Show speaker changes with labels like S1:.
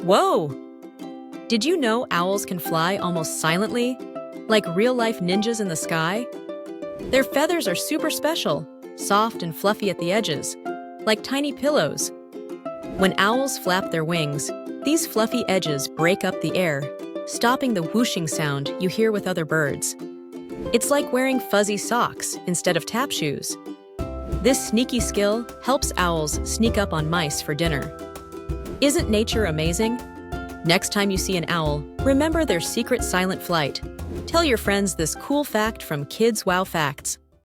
S1: Whoa! Did you know owls can fly almost silently? Like real-life ninjas in the sky? Their feathers are super special, soft and fluffy at the edges, like tiny pillows. When owls flap their wings, these fluffy edges break up the air, stopping the whooshing sound you hear with other birds. It's like wearing fuzzy socks instead of tap shoes. This sneaky skill helps owls sneak up on mice for dinner. Isn't nature amazing? Next time you see an owl, remember their secret silent flight. Tell your friends this cool fact from Kids Wow Facts.